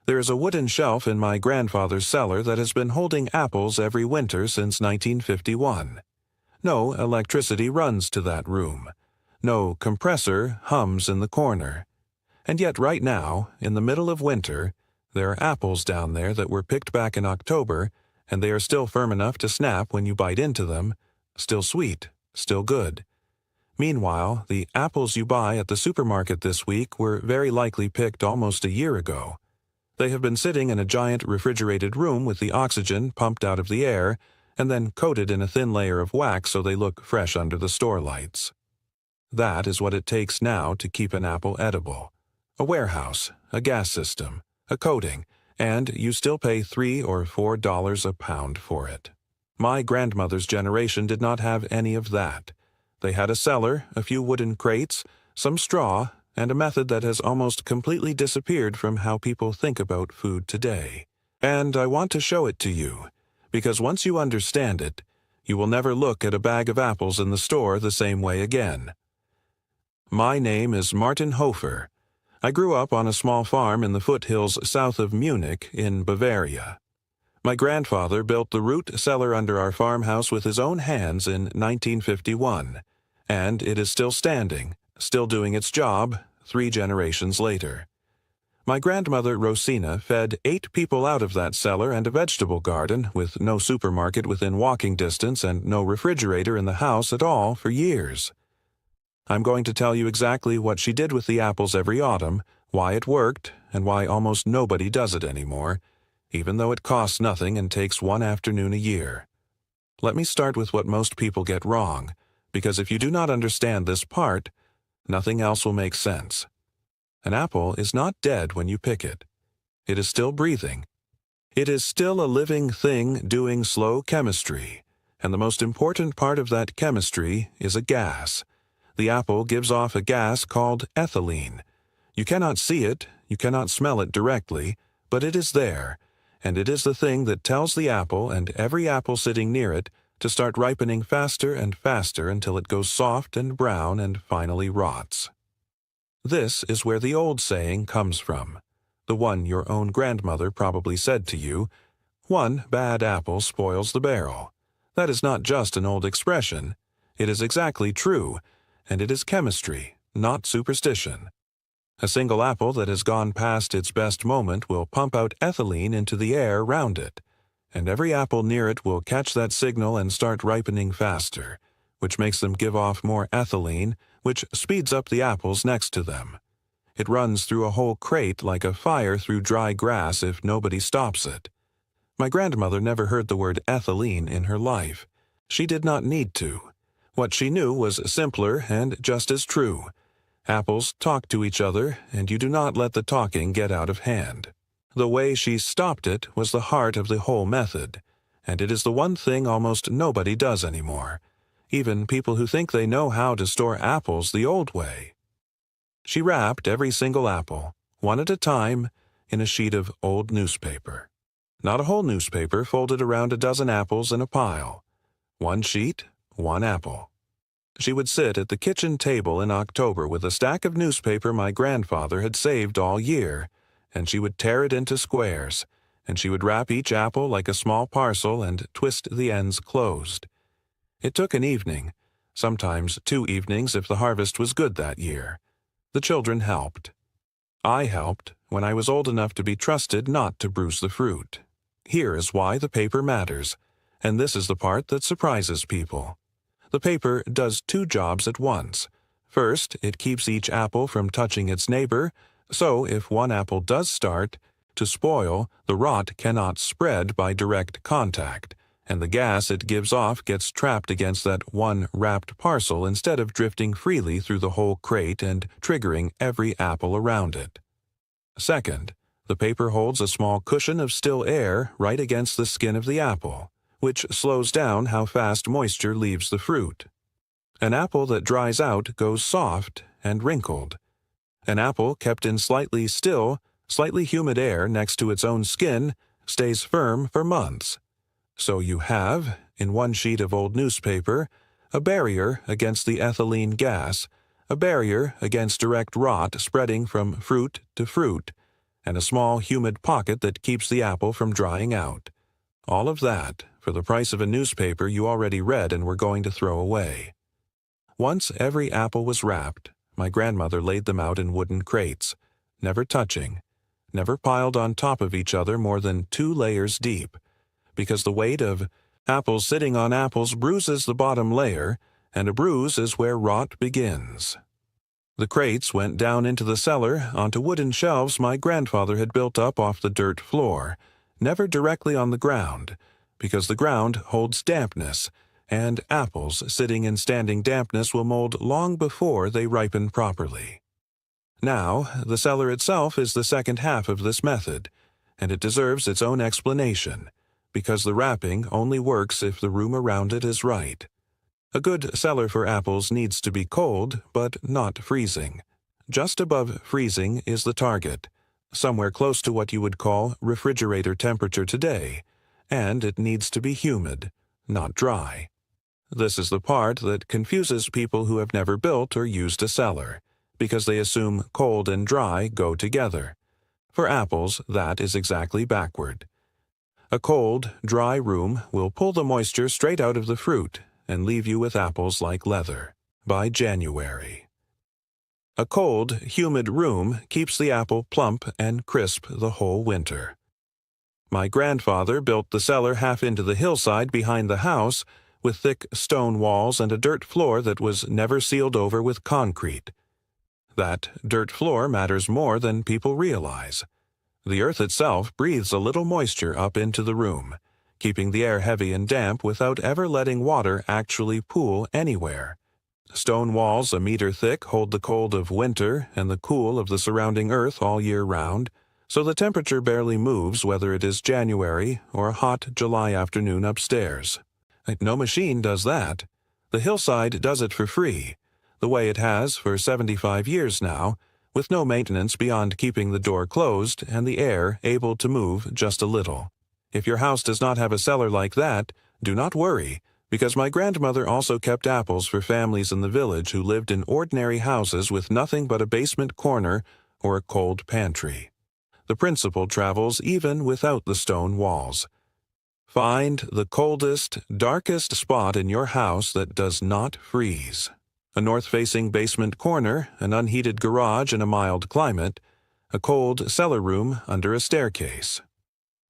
There is a wooden shelf in my grandfather's cellar that has been holding apples every winter since 1951. No electricity runs to that room. No compressor hums in the corner. And yet right now, in the middle of winter, there are apples down there that were picked back in October, and they are still firm enough to snap when you bite into them, still sweet, still good. Meanwhile, the apples you buy at the supermarket this week were very likely picked almost a year ago. They have been sitting in a giant refrigerated room with the oxygen pumped out of the air and then coated in a thin layer of wax so they look fresh under the store lights. That is what it takes now to keep an apple edible. A warehouse, a gas system, a coating, and you still pay $3 or $4 a pound for it. My grandmother's generation did not have any of that. They had a cellar, a few wooden crates, some straw, and a method that has almost completely disappeared from how people think about food today. And I want to show it to you, because once you understand it, you will never look at a bag of apples in the store the same way again. My name is Martin Hofer. I grew up on a small farm in the foothills south of Munich in Bavaria. My grandfather built the root cellar under our farmhouse with his own hands in 1951, and it is still standing, still doing its job 3 generations later. My grandmother Rosina fed 8 people out of that cellar and a vegetable garden with no supermarket within walking distance and no refrigerator in the house at all for years. I'm going to tell you exactly what she did with the apples every autumn, why it worked, and why almost nobody does it anymore, even though it costs nothing and takes 1 afternoon a year. Let me start with what most people get wrong, because if you do not understand this part, nothing else will make sense. An apple is not dead when you pick it. It is still breathing. It is still a living thing doing slow chemistry, and the most important part of that chemistry is a gas. The apple gives off a gas called ethylene. You cannot see it, you cannot smell it directly, but it is there, and it is the thing that tells the apple and every apple sitting near it to start ripening faster and faster until it goes soft and brown and finally rots. This is where the old saying comes from, the one your own grandmother probably said to you, "One bad apple spoils the barrel." That is not just an old expression. It is exactly true, and it is chemistry, not superstition. A single apple that has gone past its best moment will pump out ethylene into the air round it, and every apple near it will catch that signal and start ripening faster, which makes them give off more ethylene, which speeds up the apples next to them. It runs through a whole crate like a fire through dry grass if nobody stops it. My grandmother never heard the word ethylene in her life. She did not need to. What she knew was simpler and just as true. Apples talk to each other, and you do not let the talking get out of hand. The way she stopped it was the heart of the whole method, and it is the one thing almost nobody does anymore, even people who think they know how to store apples the old way. She wrapped every single apple, one at a time, in a sheet of old newspaper. Not a whole newspaper folded around a dozen apples in a pile. One sheet, one apple. She would sit at the kitchen table in October with a stack of newspaper my grandfather had saved all year, and she would tear it into squares, and she would wrap each apple like a small parcel and twist the ends closed. It took an evening, sometimes 2 evenings if the harvest was good that year. The children helped. I helped when I was old enough to be trusted not to bruise the fruit. Here is why the paper matters, and this is the part that surprises people. The paper does 2 jobs at once. First, it keeps each apple from touching its neighbor, so if one apple does start to spoil, the rot cannot spread by direct contact, and the gas it gives off gets trapped against that one wrapped parcel instead of drifting freely through the whole crate and triggering every apple around it. Second, the paper holds a small cushion of still air right against the skin of the apple, which slows down how fast moisture leaves the fruit. An apple that dries out goes soft and wrinkled. An apple kept in slightly still, slightly humid air next to its own skin stays firm for months. So you have, in one sheet of old newspaper, a barrier against the ethylene gas, a barrier against direct rot spreading from fruit to fruit, and a small humid pocket that keeps the apple from drying out. All of that for the price of a newspaper you already read and were going to throw away. Once every apple was wrapped, my grandmother laid them out in wooden crates, never touching, never piled on top of each other more than 2 layers deep, because the weight of apples sitting on apples bruises the bottom layer, and a bruise is where rot begins. The crates went down into the cellar onto wooden shelves my grandfather had built up off the dirt floor, never directly on the ground, because the ground holds dampness, and apples sitting in standing dampness will mold long before they ripen properly. Now, the cellar itself is the second half of this method, and it deserves its own explanation, because the wrapping only works if the room around it is right. A good cellar for apples needs to be cold, but not freezing. Just above freezing is the target, somewhere close to what you would call refrigerator temperature today, and it needs to be humid, not dry. This is the part that confuses people who have never built or used a cellar, because they assume cold and dry go together. For apples, that is exactly backward. A cold, dry room will pull the moisture straight out of the fruit and leave you with apples like leather by January. A cold, humid room keeps the apple plump and crisp the whole winter. My grandfather built the cellar half into the hillside behind the house with thick stone walls and a dirt floor that was never sealed over with concrete. That dirt floor matters more than people realize. The earth itself breathes a little moisture up into the room, keeping the air heavy and damp without ever letting water actually pool anywhere. Stone walls a meter thick hold the cold of winter and the cool of the surrounding earth all year round, so the temperature barely moves whether it is January or a hot July afternoon upstairs. No machine does that. The hillside does it for free, the way it has for 75 years now, with no maintenance beyond keeping the door closed and the air able to move just a little. If your house does not have a cellar like that, do not worry, because my grandmother also kept apples for families in the village who lived in ordinary houses with nothing but a basement corner or a cold pantry. The principle travels even without the stone walls. Find the coldest, darkest spot in your house that does not freeze. A north-facing basement corner, an unheated garage in a mild climate, a cold cellar room under a staircase.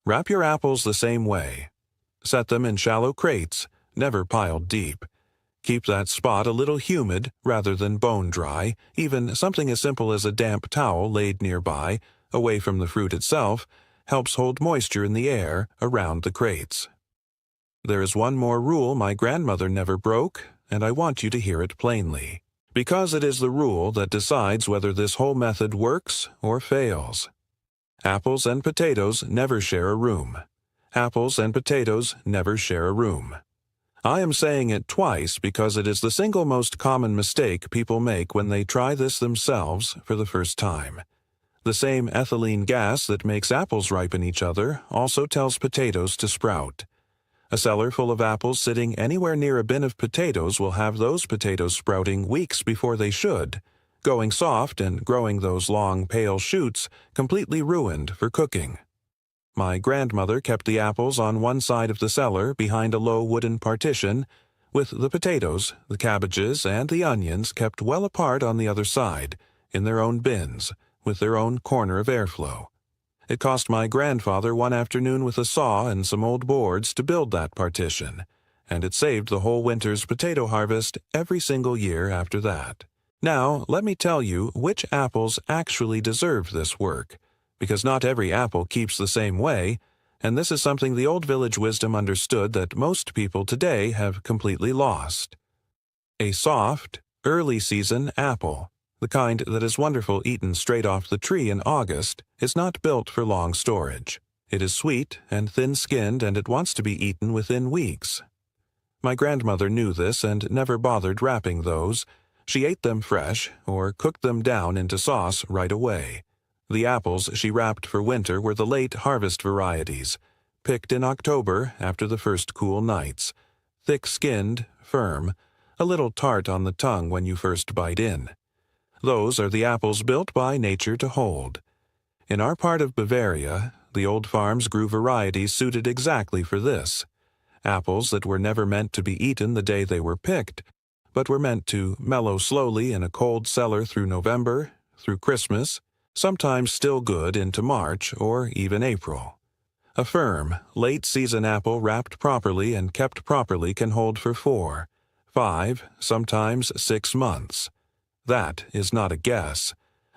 Wrap your apples the same way. Set them in shallow crates, never piled deep. Keep that spot a little humid rather than bone dry, even something as simple as a damp towel laid nearby, away from the fruit itself, helps hold moisture in the air around the crates. There is one more rule my grandmother never broke, and I want you to hear it plainly, because it is the rule that decides whether this whole method works or fails. Apples and potatoes never share a room. Apples and potatoes never share a room. I am saying it twice because it is the single most common mistake people make when they try this themselves for the first time. The same ethylene gas that makes apples ripen each other also tells potatoes to sprout. A cellar full of apples sitting anywhere near a bin of potatoes will have those potatoes sprouting weeks before they should, going soft and growing those long, pale shoots, completely ruined for cooking. My grandmother kept the apples on one side of the cellar behind a low wooden partition, with the potatoes, the cabbages, and the onions kept well apart on the other side, in their own bins, with their own corner of airflow. It cost my grandfather one afternoon with a saw and some old boards to build that partition, and it saved the whole winter's potato harvest every single year after that. Now, let me tell you which apples actually deserve this work, because not every apple keeps the same way, and this is something the old village wisdom understood that most people today have completely lost. A soft, early-season apple, the kind that is wonderful eaten straight off the tree in August, is not built for long storage. It is sweet and thin-skinned, and it wants to be eaten within weeks. My grandmother knew this and never bothered wrapping those. She ate them fresh or cooked them down into sauce right away. The apples she wrapped for winter were the late harvest varieties, picked in October after the first cool nights, thick-skinned, firm, a little tart on the tongue when you first bite in. Those are the apples built by nature to hold. In our part of Bavaria, the old farms grew varieties suited exactly for this. Apples that were never meant to be eaten the day they were picked, but were meant to mellow slowly in a cold cellar through November, through Christmas, sometimes still good into March or even April. A firm, late-season apple wrapped properly and kept properly can hold for 4, 5, sometimes 6 months. That is not a guess.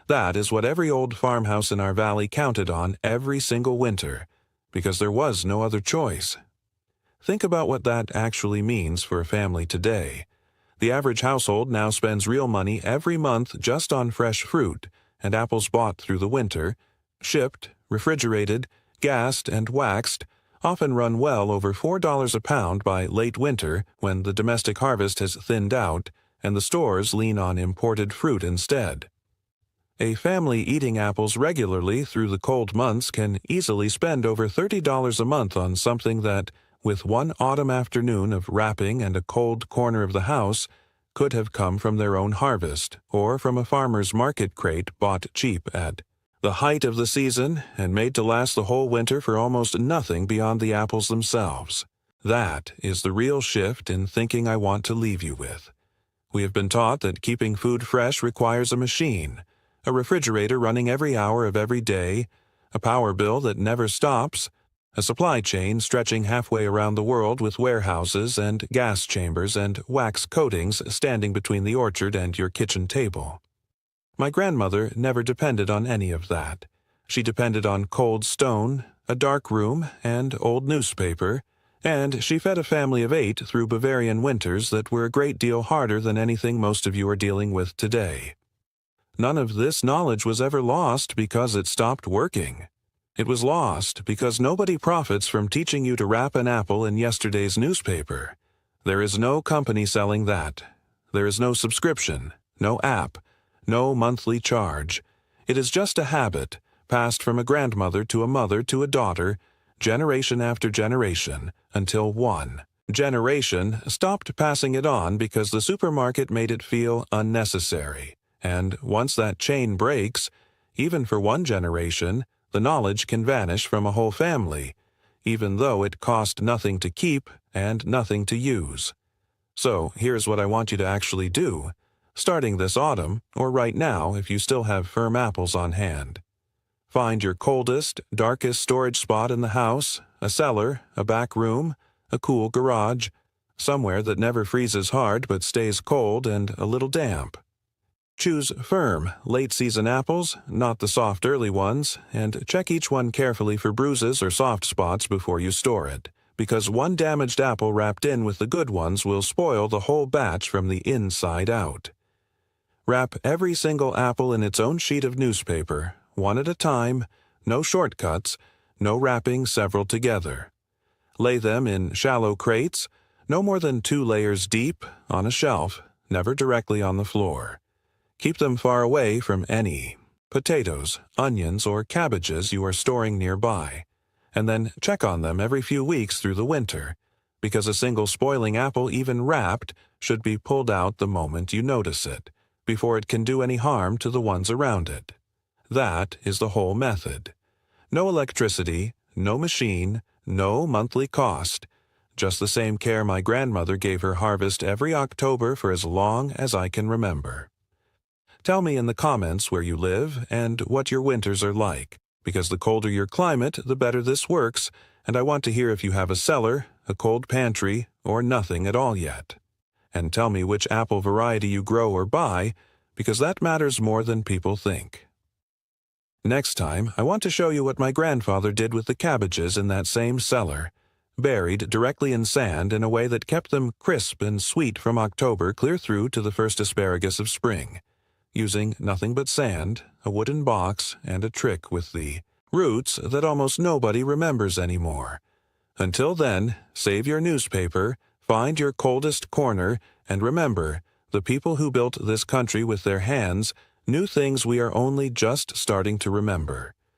That is what every old farmhouse in our valley counted on every single winter, because there was no other choice. Think about what that actually means for a family today. The average household now spends real money every month just on fresh fruit and apples bought through the winter, shipped, refrigerated, gassed, and waxed, often run well over $4 a pound by late winter when the domestic harvest has thinned out and the stores lean on imported fruit instead. A family eating apples regularly through the cold months can easily spend over $30 a month on something that, with one autumn afternoon of wrapping and a cold corner of the house, could have come from their own harvest or from a farmer's market crate bought cheap at the height of the season and made to last the whole winter for almost nothing beyond the apples themselves. That is the real shift in thinking I want to leave you with. We have been taught that keeping food fresh requires a machine, a refrigerator running every hour of every day, a power bill that never stops, a supply chain stretching halfway around the world with warehouses and gas chambers and wax coatings standing between the orchard and your kitchen table. My grandmother never depended on any of that. She depended on cold stone, a dark room, and old newspaper, and she fed a family of 8 through Bavarian winters that were a great deal harder than anything most of you are dealing with today. None of this knowledge was ever lost because it stopped working. It was lost because nobody profits from teaching you to wrap an apple in yesterday's newspaper. There is no company selling that. There is no subscription, no app, no monthly charge. It is just a habit, passed from a grandmother to a mother to a daughter, generation after generation, until one generation stopped passing it on because the supermarket made it feel unnecessary. And once that chain breaks, even for one generation, the knowledge can vanish from a whole family, even though it cost nothing to keep and nothing to use. So here's what I want you to actually do, starting this autumn, or right now if you still have firm apples on hand. Find your coldest, darkest storage spot in the house, a cellar, a back room, a cool garage, somewhere that never freezes hard but stays cold and a little damp. Choose firm, late-season apples, not the soft early ones, and check each one carefully for bruises or soft spots before you store it, because one damaged apple wrapped in with the good ones will spoil the whole batch from the inside out. Wrap every single apple in its own sheet of newspaper, one at a time, no shortcuts, no wrapping several together. Lay them in shallow crates, no more than 2 layers deep, on a shelf, never directly on the floor. Keep them far away from any potatoes, onions, or cabbages you are storing nearby, and then check on them every few weeks through the winter, because a single spoiling apple, even wrapped, should be pulled out the moment you notice it, before it can do any harm to the ones around it. That is the whole method. No electricity, no machine, no monthly cost, just the same care my grandmother gave her harvest every October for as long as I can remember. Tell me in the comments where you live and what your winters are like, because the colder your climate, the better this works, and I want to hear if you have a cellar, a cold pantry, or nothing at all yet. And tell me which apple variety you grow or buy, because that matters more than people think. Next time, I want to show you what my grandfather did with the cabbages in that same cellar, buried directly in sand in a way that kept them crisp and sweet from October clear through to the first asparagus of spring, using nothing but sand, a wooden box, and a trick with the roots that almost nobody remembers anymore. Until then, save your newspaper, find your coldest corner, and remember, the people who built this country with their hands knew things we are only just starting to remember.